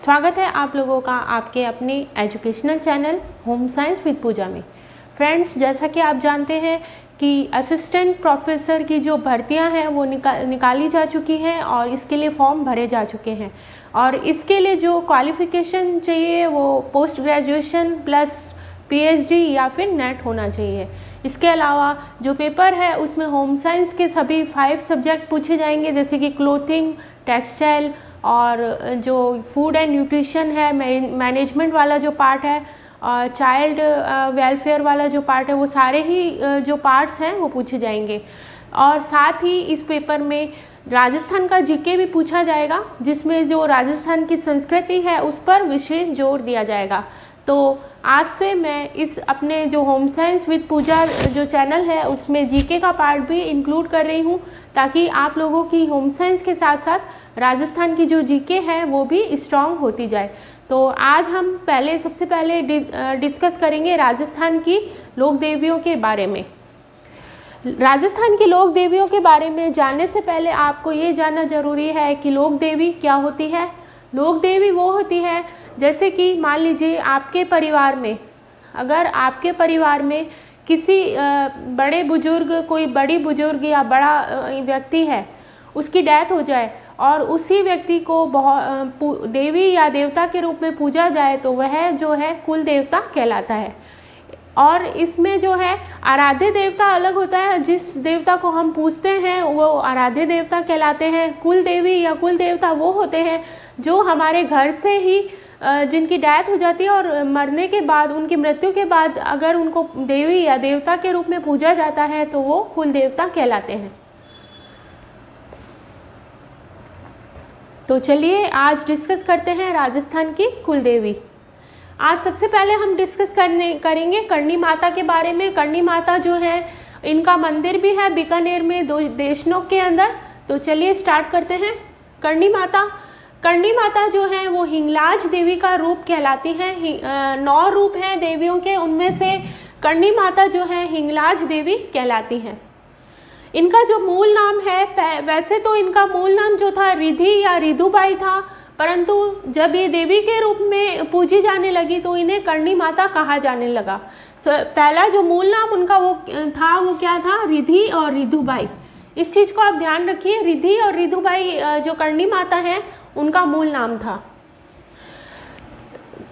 स्वागत है आप लोगों का आपके अपने educational channel home science with Pooja में। फ्रेंड्स, जैसा कि आप जानते हैं कि असिस्टेंट प्रोफेसर की जो भर्तियां हैं वो निकाली जा चुकी हैं और इसके लिए फॉर्म भरे जा चुके हैं और इसके लिए जो क्वालिफ़िकेशन चाहिए वो पोस्ट ग्रेजुएशन प्लस पीएचडी या फिर नेट होना चाहिए। इसके अलावा जो पेपर है उसमें होम साइंस के सभी 5 सब्जेक्ट पूछे जाएंगे, जैसे कि क्लोथिंग, टेक्सटाइल और जो फूड एंड न्यूट्रिशन है, मैनेजमेंट वाला जो पार्ट है और चाइल्ड वेलफेयर वाला जो पार्ट है, वो सारे ही जो पार्ट्स हैं वो पूछे जाएंगे। और साथ ही इस पेपर में राजस्थान का जीके भी पूछा जाएगा, जिसमें जो राजस्थान की संस्कृति है उस पर विशेष जोर दिया जाएगा। तो आज से मैं इस अपने जो होम साइंस विद पूजा जो चैनल है उसमें जीके का पार्ट भी इंक्लूड कर रही हूँ, ताकि आप लोगों की होम साइंस के साथ साथ राजस्थान की जो जीके है वो भी स्ट्रॉन्ग होती जाए। तो आज हम सबसे पहले डिस्कस करेंगे राजस्थान की लोक देवियों के बारे में। राजस्थान की लोक देवियों के बारे में जानने से पहले आपको ये जानना जरूरी है कि लोक देवी क्या होती है। लोक देवी वो होती है, जैसे कि मान लीजिए आपके परिवार में, अगर आपके परिवार में किसी बड़े बुजुर्ग, कोई बड़ी बुजुर्ग या बड़ा व्यक्ति है, उसकी डेथ हो जाए और उसी व्यक्ति को देवी या देवता के रूप में पूजा जाए तो वह जो है कुल देवता कहलाता है। और इसमें जो है आराध्य देवता अलग होता है, जिस देवता को हम पूजते हैं वो आराध्य देवता कहलाते हैं। कुल देवी या कुल देवता वो होते हैं जो हमारे घर से ही जिनकी डेथ हो जाती है और मरने के बाद, उनकी मृत्यु के बाद अगर उनको देवी या देवता के रूप में पूजा जाता है तो वो कुल देवता कहलाते हैं। तो चलिए आज डिस्कस करते हैं राजस्थान की कुल देवी। आज सबसे पहले हम डिस्कस करेंगे करणी माता के बारे में। करणी माता जो है, इनका मंदिर भी है बीकानेर में, देशनोक के अंदर। तो चलिए स्टार्ट करते हैं। करणी माता जो है वो हिंगलाज देवी का रूप कहलाती है। 9 रूप हैं देवियों के, उनमें से करणी माता जो है हिंगलाज देवी कहलाती है। इनका जो मूल नाम है, वैसे तो इनका मूल नाम जो था रिधि या रिधुबाई था, परंतु जब ये देवी के रूप में पूजी जाने लगी तो इन्हें करणी माता कहा जाने लगा। पहला जो मूल नाम उनका वो क्या था, रिधि और रिधुबाई। इस चीज़ को आप ध्यान रखिए, रिधि और रिधुबाई जो करणी माता है उनका मूल नाम था।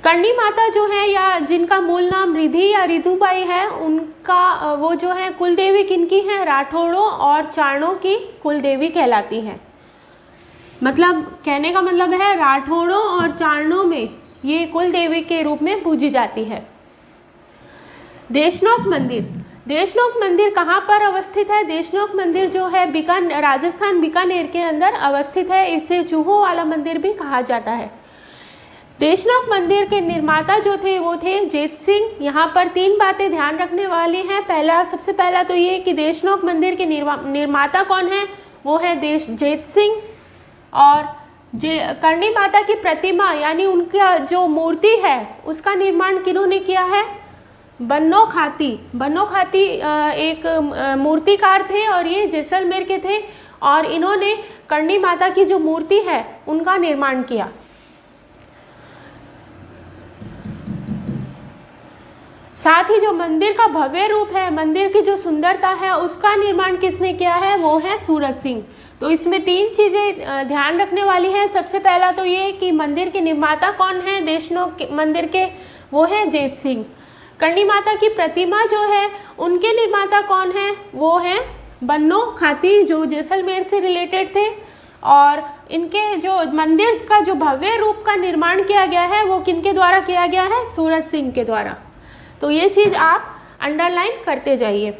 करणी माता जो है या जिनका मूल नाम रिधि या रिधुबाई है, उनका वो जो है कुल देवी किनकी है, राठौड़ों और चारणों की कुल देवी कहलाती है। मतलब कहने का मतलब है राठौड़ों और चारणों में ये कुल देवी के रूप में पूजी जाती है। देशनोक मंदिर कहाँ पर अवस्थित है? देशनोक मंदिर जो है राजस्थान बीकानेर के अंदर अवस्थित है। इसे चूहों वाला मंदिर भी कहा जाता है। देशनोक मंदिर के निर्माता जो थे वो थे जेत सिंह। यहाँ पर 3 बातें ध्यान रखने वाली हैं। सबसे पहला तो ये कि देशनोक मंदिर के निर्माता कौन है, वो है जेत सिंह। और करणी माता की प्रतिमा यानी उनका जो मूर्ति है उसका निर्माण किन्होंने किया है? बन्नो खाती एक मूर्तिकार थे और ये जैसलमेर के थे और इन्होंने करणी माता की जो मूर्ति है उनका निर्माण किया। साथ ही जो मंदिर का भव्य रूप है, मंदिर की जो सुंदरता है, उसका निर्माण किसने किया है? वो है सूरज सिंह। तो इसमें 3 चीज़ें ध्यान रखने वाली हैं। सबसे पहला तो ये कि मंदिर के निर्माता कौन है देशनोक मंदिर के, वो है जेत सिंह। करणी माता की प्रतिमा जो है उनके निर्माता कौन है? वो है बन्नो खाती, जो जैसलमेर से रिलेटेड थे। और इनके जो मंदिर का जो भव्य रूप का निर्माण किया गया है वो किनके द्वारा किया गया है? सूरज सिंह के द्वारा। तो ये चीज़ आप अंडरलाइन करते जाइए।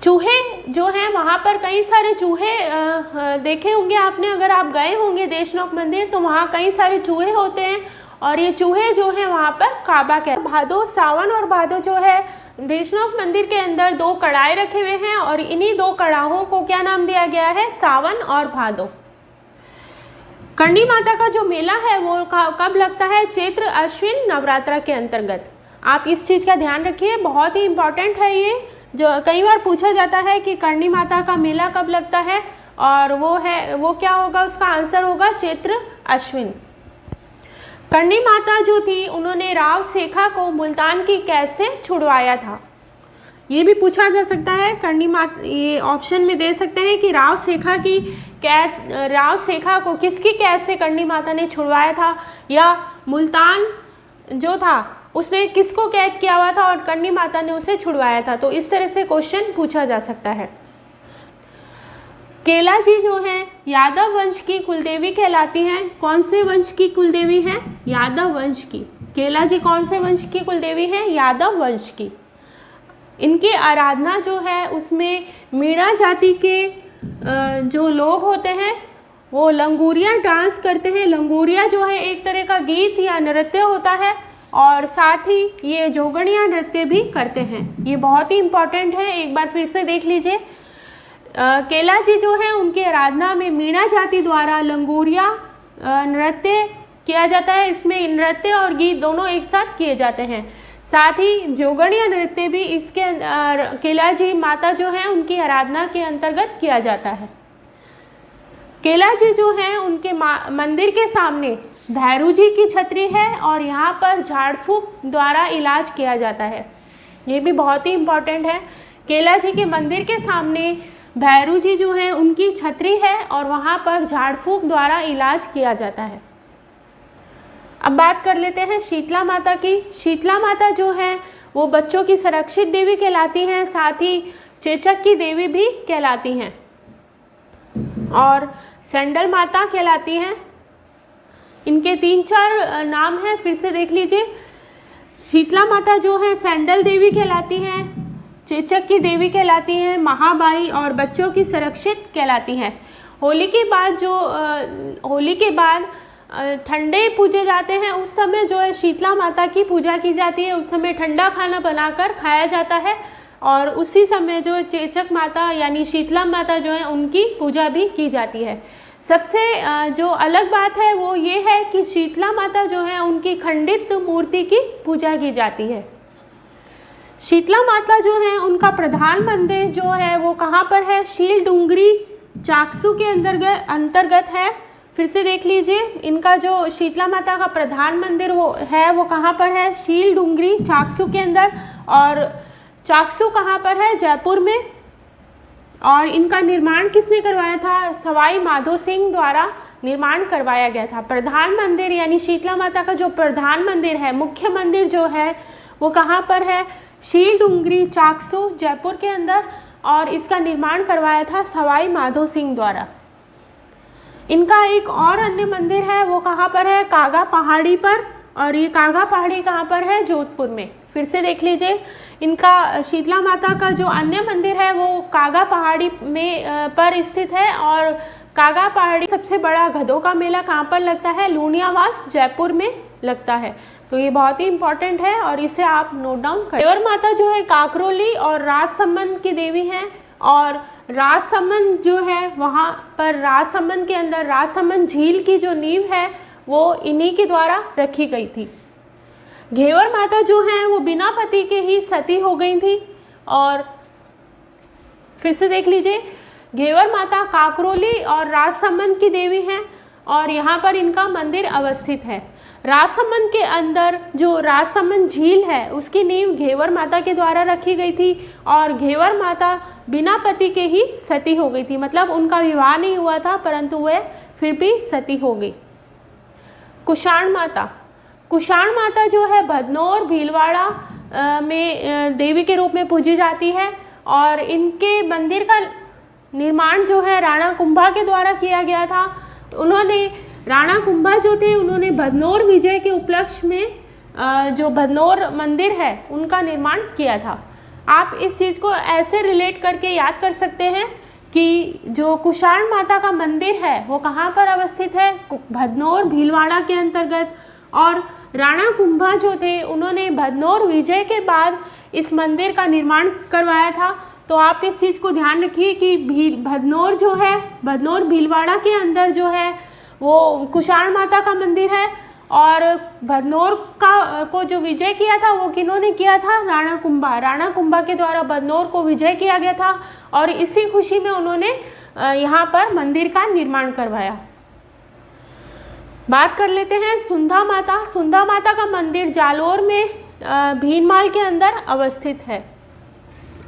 चूहे जो हैं, वहाँ पर कई सारे चूहे देखे होंगे आपने, अगर आप गए होंगे देशनोक मंदिर तो वहाँ कई सारे चूहे होते हैं और ये चूहे जो हैं वहाँ पर काबा कहते हैं। भादो, सावन और भादो जो है देशनोक मंदिर के अंदर 2 कड़ाहे रखे हुए हैं और इन्हीं 2 कड़ाहों को क्या नाम दिया गया है? सावन और भादो। करणी माता का जो मेला है वो कब लगता है? चैत्र अश्विन नवरात्रा के अंतर्गत। आप इस चीज़ का ध्यान रखिए, बहुत ही इम्पॉर्टेंट है ये। जो कई बार पूछा जाता है कि करणी माता का मेला कब लगता है और वो क्या होगा, उसका आंसर होगा चैत्र अश्विन। कर्णी माता जो थी उन्होंने राव शेखा को मुल्तान की कैद से छुड़वाया था। ये भी पूछा जा सकता है, कर्णी माता ये ऑप्शन में दे सकते हैं कि राव शेखा को किसकी कैद से कर्णी माता ने छुड़वाया था, या मुल्तान जो था उसने किसको कैद किया हुआ था और कर्णी माता ने उसे छुड़वाया था। तो इस तरह से क्वेश्चन पूछा जा सकता है। केला जी जो हैं यादव वंश की कुलदेवी कहलाती हैं। कौन से वंश की कुलदेवी हैं? यादव वंश की। केला जी कौन से वंश की कुलदेवी हैं? यादव वंश की। इनकी आराधना जो है उसमें मीणा जाति के जो लोग होते हैं वो लंगूरिया डांस करते हैं। लंगूरिया जो है एक तरह का गीत या नृत्य होता है, और साथ ही ये जोगणिया नृत्य भी करते हैं। ये बहुत ही इम्पॉर्टेंट है, एक बार फिर से देख लीजिए। केला जी जो है उनकी आराधना में मीणा जाति द्वारा लंगूरिया नृत्य किया जाता है। इसमें नृत्य और गीत दोनों एक साथ किए जाते हैं। साथ ही जोगणिया नृत्य भी इसके केला जी माता जो है उनकी आराधना के अंतर्गत किया जाता है। केला जी जो हैं उनके मंदिर के सामने भैरू जी की छतरी है और यहाँ पर झाड़ फूक द्वारा इलाज किया जाता है। ये भी बहुत ही इम्पॉर्टेंट है। केला जी के मंदिर के सामने भैरू जी जो हैं उनकी छतरी है और वहाँ पर झाड़ फूक द्वारा इलाज किया जाता है। अब बात कर लेते हैं शीतला माता की। शीतला माता जो है वो बच्चों की सुरक्षित देवी कहलाती हैं, साथ ही चेचक की देवी भी कहलाती हैं और सैंडल माता कहलाती हैं। इनके 3-4 नाम हैं, फिर से देख लीजिए। शीतला माता जो है सैंडल देवी कहलाती हैं, चेचक की देवी कहलाती हैं, महाबाई और बच्चों की सुरक्षित कहलाती हैं। होली के बाद ठंडे पूजे जाते हैं, उस समय जो है शीतला माता की पूजा की जाती है। उस समय ठंडा खाना बनाकर खाया जाता है और उसी समय जो चेचक माता यानी शीतला माता जो है उनकी पूजा भी की जाती है। सबसे जो अलग बात है वो ये है कि शीतला माता जो है उनकी खंडित मूर्ति की पूजा की जाती है। शीतला माता जो है उनका प्रधान मंदिर जो है वो कहाँ पर है? शील डूंगरी चाकसू के अंतर्गत है। फिर से देख लीजिए, इनका जो शीतला माता का प्रधान मंदिर वो कहाँ पर है? शील डूंगरी चाकसू के अंदर। और चाकसू कहाँ पर है? जयपुर में। और इनका निर्माण किसने करवाया था? सवाई माधो सिंह द्वारा निर्माण करवाया गया था। प्रधान मंदिर यानी शीतला माता का जो प्रधान मंदिर है, मुख्य मंदिर जो है वो कहाँ पर है? शील डूंगरी चाकसू जयपुर के अंदर, और इसका निर्माण करवाया था सवाई माधो सिंह द्वारा। इनका एक और अन्य मंदिर है, वो कहाँ पर है? कागा पहाड़ी पर। और ये कागा पहाड़ी कहाँ पर है? जोधपुर में। फिर से देख लीजिए, इनका शीतला माता का जो अन्य मंदिर है वो कागा पहाड़ी में पर स्थित है। और कागा पहाड़ी सबसे बड़ा गधों का मेला कहाँ पर लगता है? लूनियावास जयपुर में लगता है। तो ये बहुत ही इम्पॉर्टेंट है और इसे आप नोट डाउन करें। घेवर माता जो है काकरोली और राजसमंद की देवी हैं, और राजसमंद जो है वहाँ पर राजसमंद के अंदर राजसमंद झील की जो नींव है वो इन्हीं के द्वारा रखी गई थी। घेवर माता जो हैं वो बिना पति के ही सती हो गई थी। और फिर से देख लीजिए, घेवर माता काकरोली और राजसमंद की देवी हैं और यहाँ पर इनका मंदिर अवस्थित है। राजसमंद के अंदर जो राजसमंद झील है उसकी नींव घेवर माता के द्वारा रखी गई थी और घेवर माता बिना पति के ही सती हो गई थी, मतलब उनका विवाह नहीं हुआ था परंतु वह फिर भी सती हो गई। कुषाण माता, कुषाण माता जो है भदनौर भीलवाड़ा में देवी के रूप में पूजी जाती है और इनके मंदिर का निर्माण जो है राणा कुंभा के द्वारा किया गया था। उन्होंने राणा कुंभा जो थे उन्होंने भदनौर विजय के उपलक्ष्य में जो भदनौर मंदिर है उनका निर्माण किया था। आप इस चीज़ को ऐसे रिलेट करके याद कर सकते हैं कि जो कुषाण माता का मंदिर है वो कहाँ पर अवस्थित है? भदनौर भीलवाड़ा के अंतर्गत। और राणा कुंभा जो थे उन्होंने भदनौर विजय के बाद इस मंदिर का निर्माण करवाया था। तो आप इस चीज़ को ध्यान रखिए कि भदनौर जो है, भदनौर भीलवाड़ा के अंदर जो है वो कुषाण माता का मंदिर है और भदनौर को जो विजय किया था वो किन्होंने किया था? राणा कुंभा। राणा कुंभा के द्वारा भदनौर को विजय किया गया था और इसी खुशी में उन्होंने यहाँ पर मंदिर का निर्माण करवाया। बात कर लेते हैं सुंधा माता। सुंधा माता का मंदिर जालोर में भीनमाल के अंदर अवस्थित है।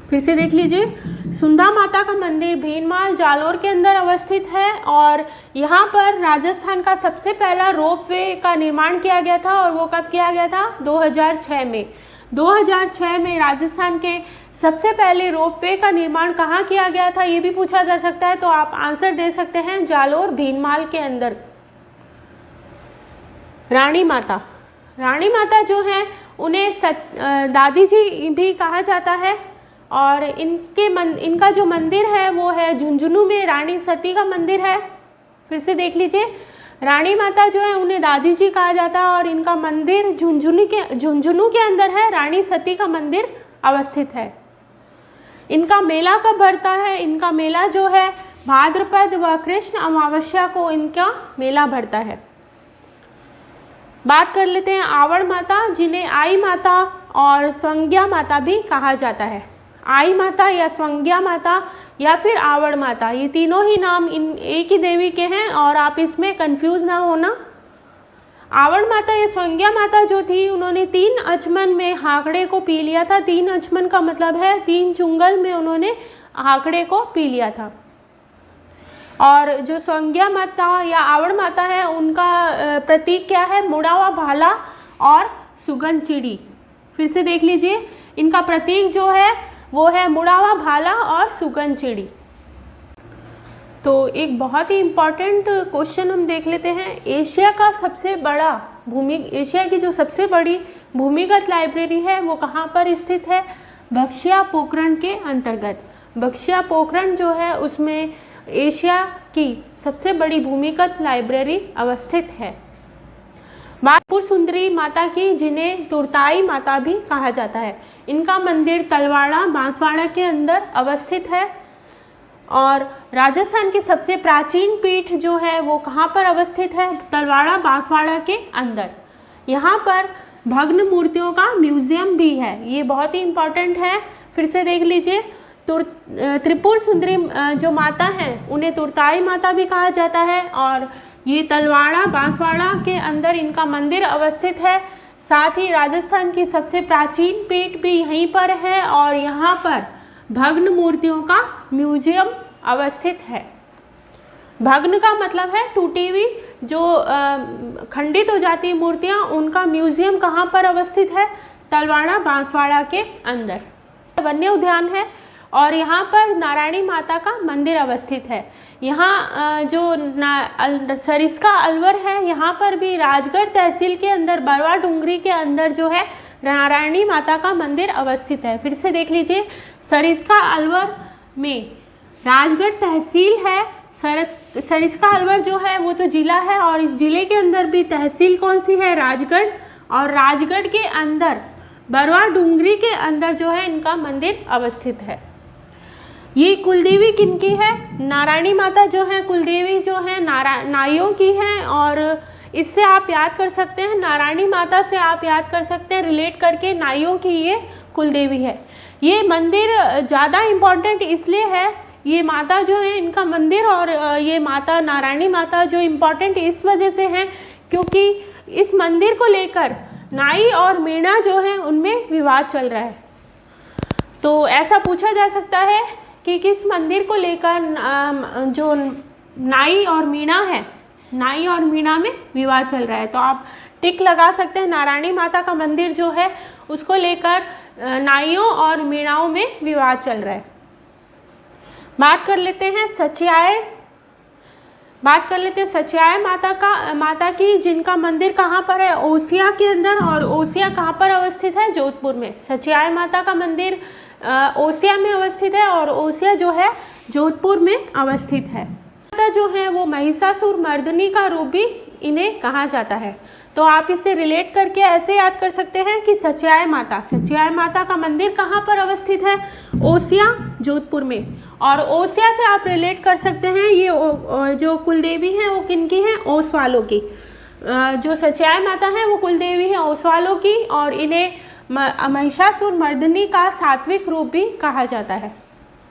फिर से देख लीजिए, सुंधा माता का मंदिर भीनमाल जालोर के अंदर अवस्थित है और यहाँ पर राजस्थान का सबसे पहला रोपवे का निर्माण किया गया था। और वो कब किया गया था? 2006 में। 2006 में राजस्थान के सबसे पहले रोपवे का निर्माण कहाँ किया गया था, ये भी पूछा जा सकता है। तो आप आंसर दे सकते हैं जालोर भीनमाल के अंदर। रानी माता, रानी माता जो है उन्हें दादी जी भी कहा जाता है और इनका जो मंदिर है वो है झुंझुनू में, रानी सती का मंदिर है। फिर से देख लीजिए, रानी माता जो है उन्हें दादी जी कहा जाता है और इनका मंदिर झुंझुनू के अंदर है, रानी सती का मंदिर अवस्थित है। इनका मेला कब भरता है? इनका मेला जो है भाद्रपद व कृष्ण अमावस्या को इनका मेला भरता है। बात कर लेते हैं आवड़ माता, जिन्हें आई माता और स्वंग्या माता भी कहा जाता है। आई माता या स्वंग्या माता या फिर आवड़ माता, ये तीनों ही नाम एक ही देवी के हैं और आप इसमें कंफ्यूज ना होना। आवड़ माता या स्वंग्या माता जो थी, उन्होंने 3 अचमन में हाकड़े को पी लिया था। 3 अचमन का मतलब है 3 चुंगल में उन्होंने हाकड़े को पी लिया था। और जो स्वंग्या माता या आवड़ माता है, उनका प्रतीक क्या है? मुड़ा हुआ भाला और सुगन चिड़ी। फिर से देख लीजिए, इनका प्रतीक जो है वो है मुड़ा हुआ भाला और सुगन चिड़ी। तो एक बहुत ही इम्पॉर्टेंट क्वेश्चन हम देख लेते हैं। एशिया की जो सबसे बड़ी भूमिगत लाइब्रेरी है वो कहाँ पर स्थित है? बक्सिया पोखरण के अंतर्गत। बक्सिया पोखरण जो है उसमें एशिया की सबसे बड़ी भूमिगत लाइब्रेरी अवस्थित है। त्रिपुर सुंदरी माता की, जिन्हें तुरताई माता भी कहा जाता है। इनका मंदिर तलवाड़ा बांसवाड़ा के अंदर अवस्थित है। और राजस्थान की सबसे प्राचीन पीठ जो है वो कहाँ पर अवस्थित है? तलवाड़ा बांसवाड़ा के अंदर। यहाँ पर भग्न मूर्तियों का म्यूजियम भी है, ये बहुत ही इम्पोर्टेंट है। फिर से देख लीजिए, त्रिपुर सुंदरी जो माता हैं उन्हें तुरताई माता भी कहा जाता है और ये तलवाड़ा बांसवाड़ा के अंदर इनका मंदिर अवस्थित है। साथ ही राजस्थान की सबसे प्राचीन पीठ भी यहीं पर है और यहाँ पर भग्न मूर्तियों का म्यूजियम अवस्थित है। भग्न का मतलब है टूटी हुई, जो खंडित हो जाती मूर्तियाँ, उनका म्यूजियम कहाँ पर अवस्थित है? तलवाड़ा बांसवाड़ा के अंदर। वन्य उद्यान है और यहाँ पर नारायणी माता का मंदिर अवस्थित है। यहाँ जो सरिस्का अलवर है, यहाँ पर भी राजगढ़ तहसील के अंदर बरवा डूंगरी के अंदर जो है नारायणी माता का मंदिर अवस्थित है। फिर से देख लीजिए, सरिस्का अलवर में राजगढ़ तहसील है। सरिस्का अलवर जो है वो तो जिला है और इस जिले के अंदर भी तहसील कौन सी है? राजगढ़। और राजगढ़ के अंदर बरवा डूंगरी के अंदर जो है इनका मंदिर अवस्थित है। ये कुलदेवी किनकी है? नारायणी माता जो है कुलदेवी जो है नाइयों की है और इससे आप याद कर सकते हैं, नारायणी माता से आप याद कर सकते हैं रिलेट करके, नाइयों की ये कुलदेवी है। ये मंदिर ज़्यादा इम्पॉर्टेंट इसलिए है, ये माता जो है इनका मंदिर और ये माता नारायणी माता जो इम्पॉर्टेंट इस वजह से हैं क्योंकि इस मंदिर को लेकर नाई और मीणा जो है उनमें विवाद चल रहा है। तो ऐसा पूछा जा सकता है कि किस मंदिर को लेकर जो नाई और मीणा है, नाई और मीणा में विवाद चल रहा है। तो आप टिक लगा सकते हैं, नारायणी माता का मंदिर जो है उसको लेकर नाइयों और मीणाओं में विवाद चल रहा है। बात कर लेते हैं सचियाय माता की, जिनका मंदिर कहाँ पर है? ओसिया के अंदर। और ओसिया कहाँ पर अवस्थित है? जोधपुर में। सचियाय माता का मंदिर ओसिया में अवस्थित है और ओसिया जो है जोधपुर में अवस्थित है। माता जो है वो महिषासुर मर्दिनी का रूप भी इन्हें कहा जाता है। तो आप इससे रिलेट करके ऐसे याद कर सकते हैं कि सचियाय माता का मंदिर कहाँ पर अवस्थित है? ओसिया जोधपुर में। और ओसिया से आप रिलेट कर सकते हैं ये जो कुलदेवी हैं वो किनकी हैं? ओसवालों की। जो सचियाय माता है वो कुलदेवी है ओसवालों की और इन्हें महिषासुर मर्दिनी का सात्विक रूप भी कहा जाता है।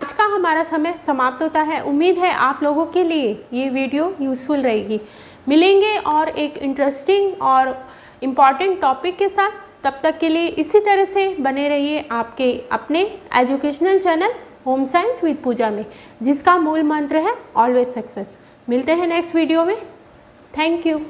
आज का हमारा समय समाप्त होता है। उम्मीद है आप लोगों के लिए ये वीडियो यूज़फुल रहेगी। मिलेंगे और एक इंटरेस्टिंग और इम्पॉर्टेंट टॉपिक के साथ। तब तक के लिए इसी तरह से बने रहिए आपके अपने educational channel home science with Pooja में, जिसका मूल मंत्र है ऑलवेज सक्सेस। मिलते हैं नेक्स्ट वीडियो में। Thank you.